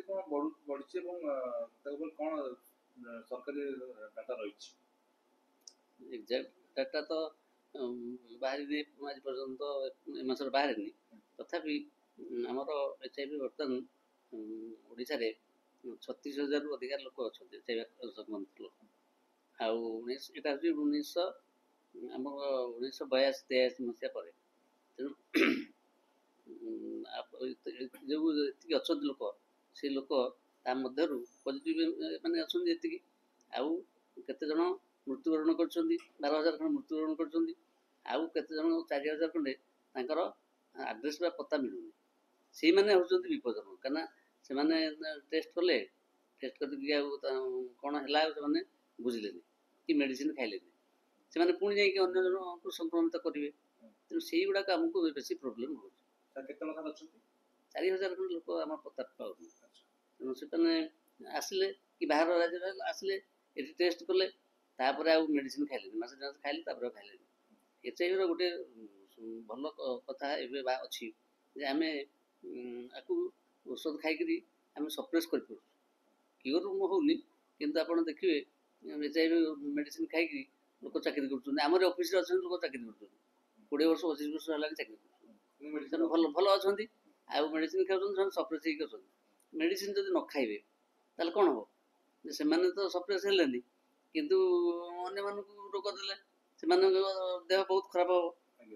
କ'ଣ ବଢ଼ିଛି ଏବଂ ତା ଉପରେ କ'ଣ ସରକାରୀ ଡାଟା ରହିଛି? ଏକ୍ଜାକ୍ଟ ଡାଟା ତ ବାହାରିନି ଆଜି ପର୍ଯ୍ୟନ୍ତ, ଏ ମାସରେ ବାହାରିନି। ତଥାପି ଆମର HIV ବର୍ତ୍ତମାନ ଓଡ଼ିଶାରେ 36,000ରୁ ଅଧିକା ଲୋକ ଅଛନ୍ତି HIV ସଂକ୍ରମିତ ଲୋକ। ଆଉ ଏଇଟା ହେଉଛି 1982-83 ମସିହା ପରେ। ତେଣୁ ଯେଉଁ ଏତିକି ଅଛନ୍ତି ଲୋକ, ସେ ଲୋକ ତା ମଧ୍ୟରୁ ପଜିଟିଭ୍ ମାନେ ଅଛନ୍ତି ଏତିକି, ଆଉ କେତେଜଣ ମୃତ୍ୟୁବରଣ କରିଛନ୍ତି, 12,000 ଖଣ୍ଡେ ମୃତ୍ୟୁବରଣ କରିଛନ୍ତି, ଆଉ କେତେଜଣ 4,000 ଖଣ୍ଡେ ତାଙ୍କର ଆଡ୍ରେସ୍ ବା ପତା ମିଳୁନି। ସେଇମାନେ ହେଉଛନ୍ତି ବିପଦଜନକ, କାହିଁକିନା ସେମାନେ ଟେଷ୍ଟ କଲେ, ଟେଷ୍ଟ କରିକି ଆଉ କ'ଣ ହେଲା ଆଉ ସେମାନେ ବୁଝିଲେନି କି ମେଡ଼ିସିନ୍ ଖାଇଲେନି, ସେମାନେ ପୁଣି ଯାଇକି ଅନ୍ୟ ଜଣଙ୍କୁ ସଂକ୍ରମିତ କରିବେ। ତେଣୁ ସେଇଗୁଡ଼ାକ ଆମକୁ ବେଶୀ ପ୍ରୋବ୍ଲେମ୍ ହେଉଛି। କେତେ ଲୋକ ଅଛନ୍ତି? 4,000 ଖଣ୍ଡେ ଲୋକ ଆମର ପତା ପାଉଛନ୍ତି। ତେଣୁ ସେମାନେ ଆସିଲେ କି ବାହାର ରାଜ୍ୟରୁ ଆସିଲେ, ଏଠି ଟେଷ୍ଟ କଲେ, ତାପରେ ଆଉ ମେଡ଼ିସିନ୍ ଖାଇଲେନି, ମାସେ ଦୁଇ ମାସ ଖାଇଲେ, ତାପରେ ଆଉ ଖାଇଲେନି। HIVର ଗୋଟେ ଭଲ କଥା ଏବେ ଅଛି ଯେ ଆମେ ଆକୁ ଔଷଧ ଖାଇକିରି ଆମେ ସପ୍ରେସ୍ କରିପାରୁଛୁ। କ୍ୟୁର୍ ହେଉନି, କିନ୍ତୁ ଆପଣ ଦେଖିବେ HIV ମେଡ଼ିସିନ୍ ଖାଇକିରି ଲୋକ ଚାକିରି କରୁଛନ୍ତି। ଆମର ଅଫିସରେ ଅଛନ୍ତି ଲୋକ ଚାକିରି କରୁଛନ୍ତି, 20 ବର୍ଷ 25 ବର୍ଷ ହେଲାଣି ଚାକିରି କରୁଛନ୍ତି। ତେଣୁ ଭଲ ଅଛନ୍ତି, ଆଉ ମେଡ଼ିସିନ୍ ଖାଉଛନ୍ତି, ସେମାନେ ସପ୍ରେସ୍ ହେଇକି ଅଛନ୍ତି। ମେଡ଼ିସିନ୍ ଯଦି ନ ଖାଇବେ ତାହେଲେ କ'ଣ ହେବ? ସେମାନେ ତ ସପ୍ରେସ୍ ହେଲେନି, କିନ୍ତୁ ଅନ୍ୟମାନଙ୍କୁ ରୋଗ ଦେଲେ, ସେମାନଙ୍କ ଦେହ ବହୁତ ଖରାପ ହେବ,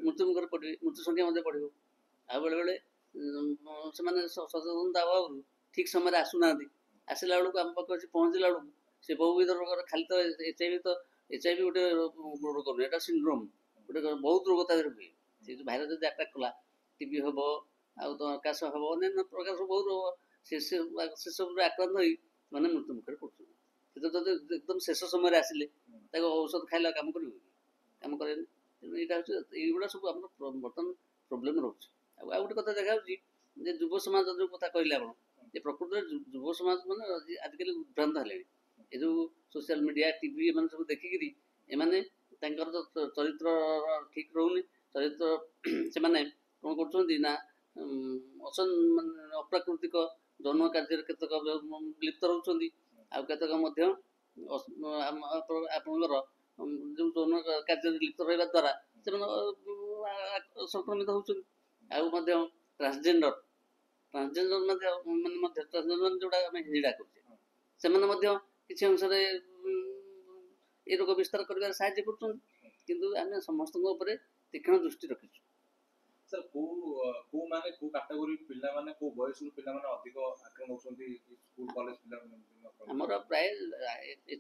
ମୃତ୍ୟୁ ମୁଖରେ ପଡ଼ିବେ, ମୃତ୍ୟୁ ସଂଖ୍ୟା ମଧ୍ୟ ବଢ଼ିବ। ଆଉ ବେଳେବେଳେ ସେମାନେ ସଚେତନତା ଅଭାବରୁ ଠିକ୍ ସମୟରେ ଆସୁନାହାନ୍ତି। ଆସିଲା ବେଳକୁ ଆମ ପାଖରେ ଆସି ପହଞ୍ଚିଲା ବେଳକୁ ସେ ବହୁବିଧ ରୋଗର, ଖାଲି ତ HIV ଗୋଟେ ରୋଗ ନୁହେଁ, ଏଇଟା ସିଣ୍ଡ୍ରୋମ୍, ଗୋଟେ ବହୁତ ରୋଗ ତା ଦେହରେ ହୁଏ। ସେ ଯେଉଁ ଭାଇରସ୍ ଯଦି ଆଟାକ୍ କଲା, TB ହେବ, ଆଉ ତ କାଶ ହେବ, ଅନ୍ୟାନ୍ୟ ପ୍ରକାର ସବୁ ବହୁତ ରୋଗ, ସେସବୁରେ ଆକ୍ରାନ୍ତ ହୋଇ ସେମାନେ ମୃତ୍ୟୁ ମୁଖରେ ପଡ଼ୁଛନ୍ତି। ସେ ଯଦି ଏକଦମ ଶେଷ ସମୟରେ ଆସିଲେ, ତାକୁ ଔଷଧ ଖାଇଲେ କାମ କରିବ କି? କାମ କରେନି। ତେଣୁ ଏଇଟା ହେଉଛି, ଏଇଗୁଡ଼ା ସବୁ ଆମର ବର୍ତ୍ତମାନ ପ୍ରୋବ୍ଲେମ୍ ରହୁଛି। ଆଉ ଗୋଟେ କଥା ଦେଖାଯାଉଛି ଯେ ଯୁବ ସମାଜ ଯେଉଁ କଥା କହିଲେ ଆପଣ, ଯେ ପ୍ରକୃତରେ ଯୁବ ସମାଜ ମାନେ ଆଜିକାଲି ଉଦ୍ଭ୍ରାନ୍ତ ହେଲେଣି। ଏ ଯେଉଁ ସୋସିଆଲ ମିଡ଼ିଆ, ଟିଭି, ଏମାନେ ସବୁ ଦେଖିକିରି ଏମାନେ ତାଙ୍କର ଚରିତ୍ର ଠିକ୍ ରହୁନି। ଚରିତ୍ର ସେମାନେ କ'ଣ କରୁଛନ୍ତି ନା ଅପ୍ରାକୃତିକ ଯୌନ କାର୍ଯ୍ୟରେ କେତେକ ଲିପ୍ତ ରହୁଛନ୍ତି, ଆଉ କେତେକ ମଧ୍ୟ ଆପଣଙ୍କର ଯେଉଁ ଯୌନ କାର୍ଯ୍ୟରେ ଲିପ୍ତ ରହିବା ଦ୍ୱାରା ସେମାନେ ସଂକ୍ରମିତ ହେଉଛନ୍ତି। ଆଉ ମଧ୍ୟ ଟ୍ରାନ୍ସଜେଣ୍ଡର ମଧ୍ୟ ଟ୍ରାନ୍ସଜେଣ୍ଡର ଯେଉଁଟା ଆମେ ହିଞ୍ଜିଡ଼ା କରୁଛେ, ସେମାନେ ମଧ୍ୟ କିଛି ଅଂଶରେ ଏ ରୋଗ ବିସ୍ତାର କରିବାରେ ସାହାଯ୍ୟ କରୁଛନ୍ତି। କିନ୍ତୁ ଆମେ ସମସ୍ତଙ୍କ ଉପରେ ତୀକ୍ଷ୍ଣ ଦୃଷ୍ଟି ରଖିଛୁ। ସାର୍ କୋଉ କାଟେଗୋରୀ ପିଲାମାନେ, କୋଉ ବୟସରୁ ପିଲାମାନେ ଅଧିକ ଆକ୍ରାନ୍ତ ହେଉଛନ୍ତି? ସ୍କୁଲ କଲେଜ ପିଲାମାନେ ଆମର ପ୍ରାୟ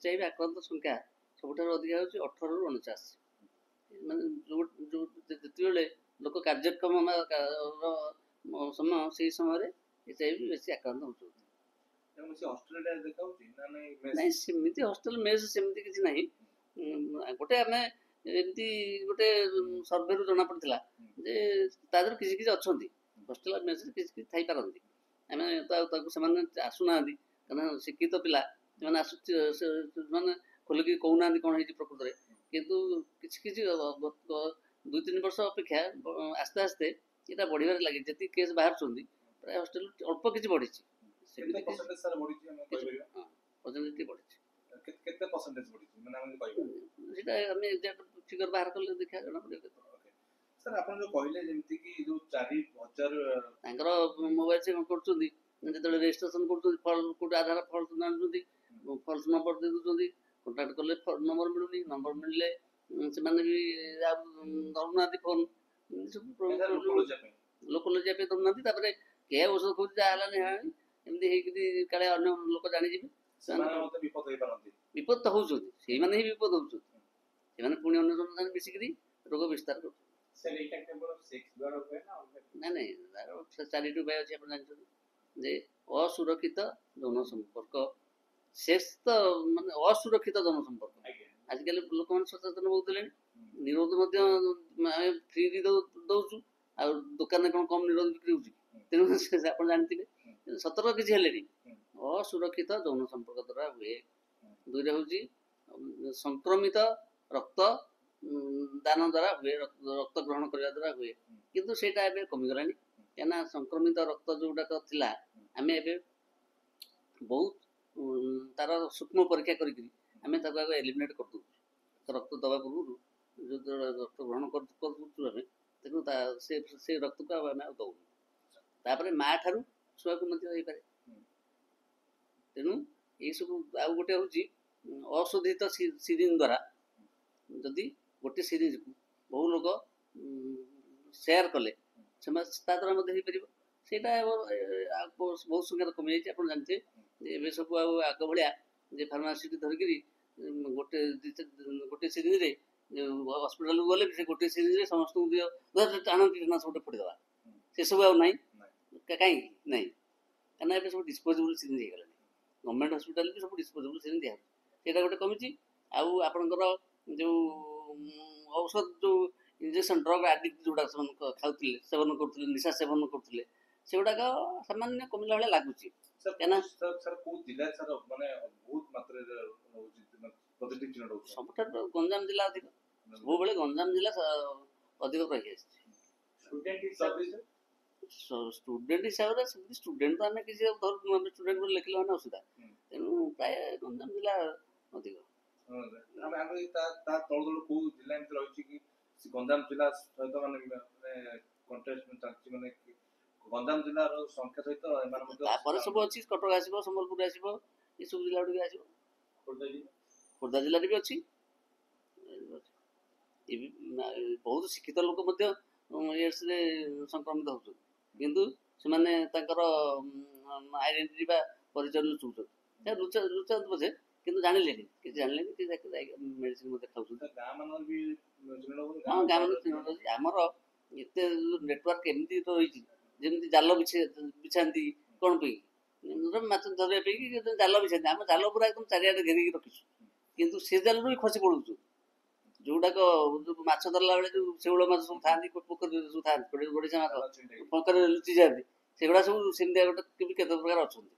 HIV ଆକ୍ରାନ୍ତ ସଂଖ୍ୟା ସବୁଠାରୁ ଅଧିକା ହେଉଛି 18ରୁ 49। ମାନେ ଯେତେବେଳେ ଲୋକ କାର୍ଯ୍ୟକ୍ରମ ସମୟ, ସେଇ ସମୟରେ HIV ବେଶୀ ଆକ୍ରାନ୍ତ ହେଉଛନ୍ତି। ନାଇଁ, ସେମିତି ହଷ୍ଟେଲ ମେସ୍ ସେମିତି କିଛି ନାହିଁ। ଗୋଟେ ଆମେ ଏମିତି ଗୋଟେ ସର୍ଭେରୁ ଜଣାପଡ଼ିଥିଲା ଯେ ତା ଦେହରେ କିଛି କିଛି ଅଛନ୍ତି, ହଷ୍ଟେଲ ମେସ୍ରେ କିଛି କିଛି ଥାଇପାରନ୍ତି। ଆମେ ତ ଆଉ ତାକୁ, ସେମାନେ ଆସୁନାହାନ୍ତି, କାରଣ ଶିକ୍ଷିତ ପିଲା ସେମାନେ ସେମାନେ ଖୋଲିକି କହୁନାହାନ୍ତି କ'ଣ ହେଇଛି ପ୍ରକୃତରେ। କିନ୍ତୁ କିଛି କିଛି 2-3 ବର୍ଷ ଅପେକ୍ଷା ଆସ୍ତେ ଆସ୍ତେ ଏଇଟା ବଢ଼ିବାରେ ଲାଗିଛି। ଯେତିକି କେସ୍ ବାହାରୁଛନ୍ତି ପ୍ରାୟ ହଷ୍ଟେଲ ଅଳ୍ପ କିଛି ବଢ଼ିଛି। ସେମିତି ସେଇଟା ଆମେ ଫିଗର ବାହାର କଲେ ଦେଖିବା ଜଣାପଡ଼ିବ। ସାର୍ ଆପଣ ଯେଉଁ କହିଲେ ଯେମିତିକି ଯେଉଁ 4,000 ତାଙ୍କର ମୋବାଇଲ ସେ କ'ଣ କରୁଛନ୍ତି, ଯେତେବେଳେ ରେଜିଷ୍ଟ୍ରେସନ କରୁଛନ୍ତି, କୋଉଠି ଆଧାର ଫଲ୍ସ ଆଣୁଛନ୍ତି, ଫଲ୍ସ ନମ୍ବର ଦେଇ ଦେଉଛନ୍ତି। କଣ୍ଟାକ୍ଟ କଲେ ନମ୍ବର ମିଳୁନି, ନମ୍ବର ମିଳିଲେ ସେମାନେ ବି ଧରୁନାହାନ୍ତି ଫୋନ୍। ଲୋକ ଲଜିବା ପାଇଁ ଧରୁନାହାନ୍ତି। ତାପରେ କିଏ ଔଷଧ ଖୋଜୁଛି, ଯାହା ହେଲାନି ହେଲାନି, ଏମିତି ହେଇକିରି କାଳେ ଅନ୍ୟ ଲୋକ ଜାଣିଯିବେ, ବିପଦ ତ ହେଉଛନ୍ତି। ସେଇମାନେ ହିଁ ବିପଦ ହେଉଛନ୍ତି। ସେମାନେ ପୁଣି ଅନ୍ୟ ଜଣ ମିଶିକିରି ରୋଗ ବିସ୍ତାର କରୁଛନ୍ତି। ନାଇଁ, ତାର 4ଟି ଉପାୟ ଅଛି। ଆପଣ ଜାଣିଛନ୍ତି ଯେ ଅସୁରକ୍ଷିତ ଯୌନ ସମ୍ପର୍କ, ସେକ୍ସ ତ ମାନେ ଅସୁରକ୍ଷିତ ଯୌନ ସମ୍ପର୍କ। ଆଜିକାଲି ଲୋକମାନେ ସଚେତନ ବହୁତ ହେଲେଣି। ନିରୋଧ ମଧ୍ୟ ଆମେ ଫ୍ରିରେ ଦେଉଛୁ, ଆଉ ଦୋକାନରେ କ'ଣ କମ୍ ନିରୋଧ ବିକ୍ରି ହେଉଛି? ତେଣୁ ଆପଣ ଜାଣିଥିବେ, ସତର୍କ କିଛି ହେଲେଣି। ଅସୁରକ୍ଷିତ ଯୌନ ସମ୍ପର୍କ ଦ୍ୱାରା ହୁଏ। 2ରେ ହେଉଛି ସଂକ୍ରମିତ ରକ୍ତ ଦାନ ଦ୍ୱାରା ହୁଏ, ରକ୍ତ ଗ୍ରହଣ କରିବା ଦ୍ୱାରା ହୁଏ। କିନ୍ତୁ ସେଇଟା ଏବେ କମିଗଲାଣି, କାହିଁକିନା ସଂକ୍ରମିତ ରକ୍ତ ଯେଉଁଗୁଡ଼ାକ ଥିଲା, ଆମେ ଏବେ ବହୁତ ତାର ସୂକ୍ଷ୍ମ ପରୀକ୍ଷା କରିକି ଆମେ ତାକୁ ଆଗ ଏଲିମିନେଟ୍ କରିଦେଉଛୁ। ରକ୍ତ ଦେବା ପୂର୍ବରୁ ଯେଉଁ ରକ୍ତ ଗ୍ରହଣ କରୁଛୁ ଆମେ ତେଣୁ ସେ ରକ୍ତକୁ ଆଉ ଆମେ ଆଉ ଦେଉଛୁ। ତାପରେ ମା ଠାରୁ ଛୁଆକୁ ମଧ୍ୟ ହେଇପାରେ। ତେଣୁ ଏଇସବୁ ଆଉ ଗୋଟେ ହେଉଛି ଅଶୋଧିତ ସିରିଞ୍ଜ ଦ୍ୱାରା ଯଦି ଗୋଟେ ସିରିଞ୍ଜକୁ ବହୁ ଲୋକ ସେୟାର କଲେ ସେମାନେ ତା ଦ୍ୱାରା ମଧ୍ୟ ହେଇପାରିବ। ସେଇଟା ବହୁତ ସଂଖ୍ୟାରେ କମିଯାଇଛି। ଆପଣ ଜାଣିଥିବେ ଯେ ଏବେ ସବୁ ଆଉ ଆଗ ଭଳିଆ ଯେ ଫାର୍ମାସିଟି ଧରିକିରି ଗୋଟେ ସିରିଞ୍ଜରେ ହସ୍ପିଟାଲକୁ ଗଲେ ସେ ଗୋଟେ ସିରିଞ୍ଜରେ ସମସ୍ତଙ୍କୁ ଦିଅ ଆଣନ୍ତି ଗୋଟେ ଫୋଡ଼ିଦେବା, ସେସବୁ ଆଉ ନାହିଁ। କାହିଁକି ନାହିଁ? କାରଣ ଏବେ ସବୁ ଡିସ୍ପୋଜେବଲ୍ ସିରିଞ୍ଜ ହେଇଗଲାଣି। ଗଭର୍ଣ୍ଣମେଣ୍ଟ ହସ୍ପିଟାଲରେ ବି ସବୁ ଡିସ୍ପୋଜେବଲ୍ ସିରିଞ୍ଜ ଦିଆହେଉଛି। ସେଇଟା ଗୋଟେ କମିଛି। ଆଉ ଆପଣଙ୍କର ଯେଉଁ ଔଷଧ ଯେଉଁ ଇଞ୍ଜେକ୍ସନ୍ ଡ୍ରଗ୍ ଆଡ଼ିକ୍ଟ ଯେଉଁଟା ସେମାନେ ଖାଉଥିଲେ, ସେବନ କରୁଥିଲେ, ନିଶା ସେବନ କରୁଥିଲେ, ସେଗୁଡ଼ାକ ସାମାନ୍ୟ କମିଲା ଭଳିଆ ଲାଗୁଛି। ସବୁଠାରୁ ଗଞ୍ଜାମ ଜିଲ୍ଲା ଅଧିକ, ସବୁବେଳେ ଗଞ୍ଜାମ ଜିଲ୍ଲା ଅଧିକ ରହିଆସିଛି। ଷ୍ଟୁଡେଣ୍ଟ ହିସାବରେ ସେମିତି ଷ୍ଟୁଡେଣ୍ଟ ତ ଆମେ କିଛି ଧରୁନୁ, ଆମେ ଷ୍ଟୁଡେଣ୍ଟ ବୋଲି ଲେଖିଲେ ମାନେ ଅସୁବିଧା। ତେଣୁ ପ୍ରାୟ ଗଞ୍ଜାମ ଜିଲ୍ଲା ଅଧିକ। ଗଞ୍ଜାମ ଜିଲ୍ଲା ସହିତ କଣ୍ଟେଷ୍ଟ ଚାଲିଛି, ମାନେ ଗଞ୍ଜାମ ଜିଲ୍ଲାର ସଂଖ୍ୟା ସହିତ ତାପରେ ସବୁ ଅଛି, କଟକ ଆସିବ, ସମ୍ବଲପୁର ଆସିବ, ଏସବୁ ଜିଲ୍ଲା ଗୁଡ଼ିକ ଆସିବ। ଖୋର୍ଦ୍ଧା ଜିଲ୍ଲାରେ ବି ଅଛି। ବହୁତ ଶିକ୍ଷିତ ଲୋକ ମଧ୍ୟ ଏଡ୍ସରେ ସଂକ୍ରମିତ ହେଉଛନ୍ତି, କିନ୍ତୁ ସେମାନେ ତାଙ୍କର ଆଇଡେଣ୍ଟିଟି ବା ପରିଚୟ ଲୁଚାନ୍ତୁ ବୋଧେ, କିନ୍ତୁ ଜାଣିଲେନି, କିଛି ଜାଣିଲେନି, ମେଡିସିନ ମଧ୍ୟ ଖାଉଛନ୍ତି। ହଁ, ଗାଁ ମାନଙ୍କୁ ଆମର ଏତେ ନେଟୱାର୍କ ଏମିତି ରହିଛି, ଯେମିତି ଜାଲ ବିଛାନ୍ତି କ'ଣ ପାଇଁ? ମାଛ ଧରିବା ପାଇଁ ଜାଲ ବିଛାନ୍ତି। ଆମ ଜାଲ ପୁରା ଏକଦମ ଚାରିଆଡ଼େ ଘେରିକି ରଖିଛୁ, କିନ୍ତୁ ସେ ଜାଲରୁ ବି ଖସି ପଡ଼ୁଛୁ। ଯୋଉଟାକ ମାଛ ଧରିଲା ବେଳେ ଯୋଉ ଶେଉଳ ମାଛ ସବୁ ଥାନ୍ତି, ପୋଖରୀରେ ସବୁ ଥାନ୍ତି, ଗଡ଼ିଶା ମାଛ ପଙ୍କରେ ଲୁଚି ଯାଆନ୍ତି, ସେଗୁଡ଼ା ସବୁ ସେମିତିଆ ଗୋଟେ କେତେ ପ୍ରକାର ଅଛନ୍ତି।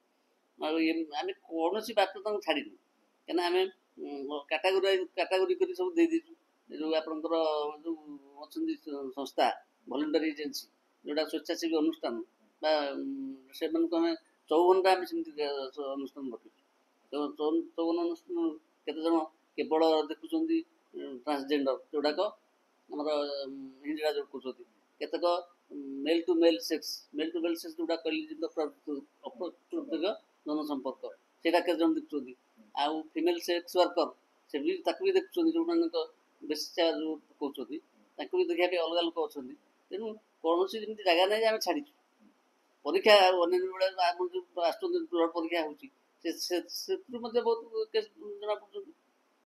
ଆଉ ଆମେ କୌଣସି ବାଟ ତାଙ୍କୁ ଛାଡ଼ିନୁ, କାହିଁକିନା ଆମେ କାଟାଗୋରି କରି ସବୁ ଦେଇଦେଇଛୁ। ଯେଉଁ ଆପଣଙ୍କର ଯେଉଁ ଅଛନ୍ତି ସଂସ୍ଥା ଭଲେଣ୍ଟାରୀ ଏଜେନ୍ସି, ଯେଉଁଟା ସ୍ୱେଚ୍ଛାସେବୀ ଅନୁଷ୍ଠାନ ବା ସେମାନଙ୍କୁ ଆମେ 54ଟା ଆମେ ସେମିତି ଅନୁଷ୍ଠାନ ରଖିଛୁ। 54 ଅନୁଷ୍ଠାନ କେତେଜଣ କେବଳ ଦେଖୁଛନ୍ତି ଟ୍ରାନ୍ସଜେଣ୍ଡର, ଯେଉଁଟାକ ଆମର ହିନ୍ଦୀଟା ଯେଉଁ କହୁଛନ୍ତି, କେତେକ ମେଲ୍ ଟୁ ମେଲ୍ ସେକ୍ସ ଯେଉଁଟା କହିଲେ ଅପ୍ରକୃତିକ ଜନସମ୍ପର୍କ, ସେଇଟା କେତେଜଣ ଦେଖୁଛନ୍ତି। ଆଉ ଫିମେଲ୍ ସେକ୍ସ ୱାର୍କର, ସେ ବି ତାକୁ ବି ଦେଖୁଛନ୍ତି, ଯେଉଁମାନଙ୍କ ବେଶୀ ଯେଉଁ କହୁଛନ୍ତି ତାଙ୍କୁ ବି ଦେଖିବା ପାଇଁ ଅଲଗା ଲୋକ ଅଛନ୍ତି। ତେଣୁ କୌଣସି ଯେମିତି ଜାଗା ନାହିଁ ଯେ ଆମେ ଛାଡ଼ିଛୁ। ପରୀକ୍ଷା ଅନ୍ୟାନ୍ୟ ବେଳେ ଆମର ଯେଉଁ ଆସୁଛନ୍ତି ବ୍ଲଡ୍ ପରୀକ୍ଷା ହେଉଛି, ସେଥିରୁ ମଧ୍ୟ ବହୁତ